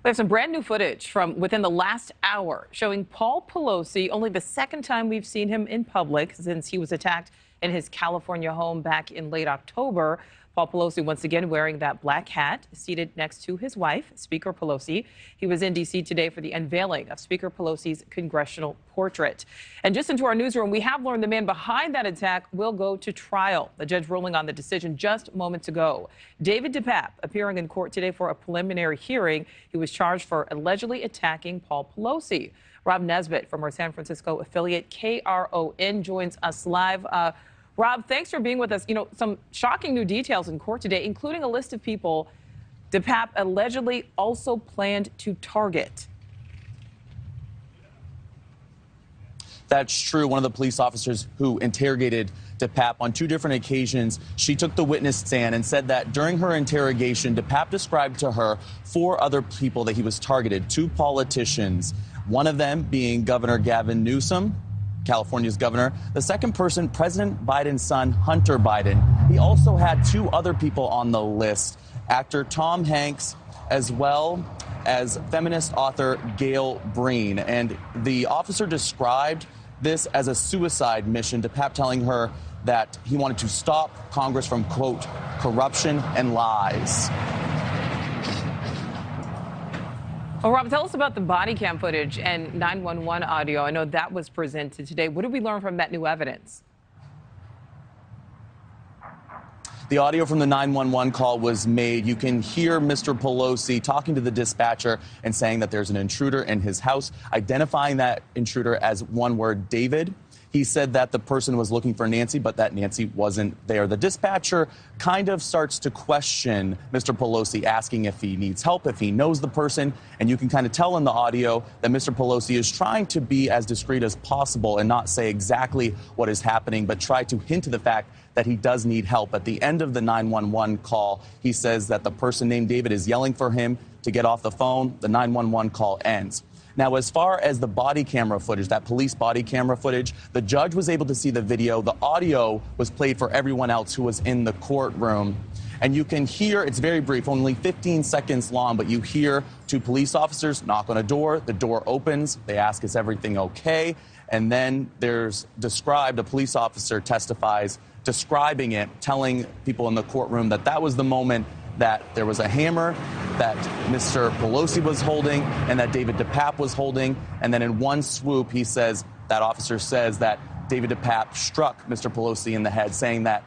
We have some brand new footage from within the last hour showing Paul Pelosi, only the second time we've seen him in public since he was attacked in his California home back in late October. Paul Pelosi once again wearing that black hat, seated next to his wife, Speaker Pelosi. He was in D.C. today for the unveiling of Speaker Pelosi's congressional portrait. And just into our newsroom, we have learned the man behind that attack will go to trial. The judge ruling on the decision just moments ago. David DePape appearing in court today for a preliminary hearing. He was charged for allegedly attacking Paul Pelosi. Rob Nesbitt from our San Francisco affiliate KRON joins us live. Rob, thanks for being with us. You know, some shocking new details in court today, including a list of people DePape allegedly also planned to target. That's true. One of the police officers who interrogated DePape on two different occasions, she took the witness stand and said that during her interrogation, DePape described to her 4 other people that he was targeted, 2 politicians, one of them being Governor Gavin Newsom, California's governor. The second person, President Biden's son, Hunter Biden. He also had 2 other people on the list, actor Tom Hanks, as well as feminist author Gail Breen. And the officer described this as a suicide mission, DePape telling her that he wanted to stop Congress from, quote, corruption and lies. Well, Rob, tell us about the body cam footage and 911 audio. I know that was presented today. What did we learn from that new evidence? The audio from the 911 call was made. You can hear Mr. Pelosi talking to the dispatcher and saying that there's an intruder in his house, identifying that intruder as one word, David. He said that the person was looking for Nancy, but that Nancy wasn't there. The dispatcher kind of starts to question Mr. Pelosi, asking if he needs help, if he knows the person. And you can kind of tell in the audio that Mr. Pelosi is trying to be as discreet as possible and not say exactly what is happening, but try to hint to the fact that he does need help. At the end of the 911 call, he says that the person named David is yelling for him to get off the phone. The 911 call ends. Now, as far as the body camera footage, that police body camera footage, the judge was able to see the video. The audio was played for everyone else who was in the courtroom. And you can hear, it's very brief, only 15 seconds long, but you hear 2 police officers knock on a door. The door opens. They ask, is everything okay? And then there's described, a police officer testifies, describing it, telling people in the courtroom that that was the moment that there was a hammer that Mr. Pelosi was holding and that David DePape was holding. And then in one swoop, he says, that officer says that David DePape struck Mr. Pelosi in the head, saying that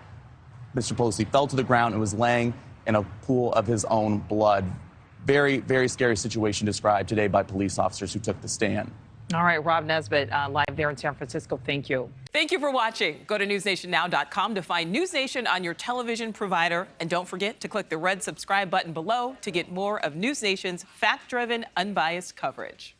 Mr. Pelosi fell to the ground and was laying in a pool of his own blood. Very, very scary situation described today by police officers who took the stand. All right, Rob Nesbitt, live there in San Francisco. Thank you. Thank you for watching. Go to newsnationnow.com to find NewsNation on your television provider. And don't forget to click the red subscribe button below to get more of NewsNation's fact-driven, unbiased coverage.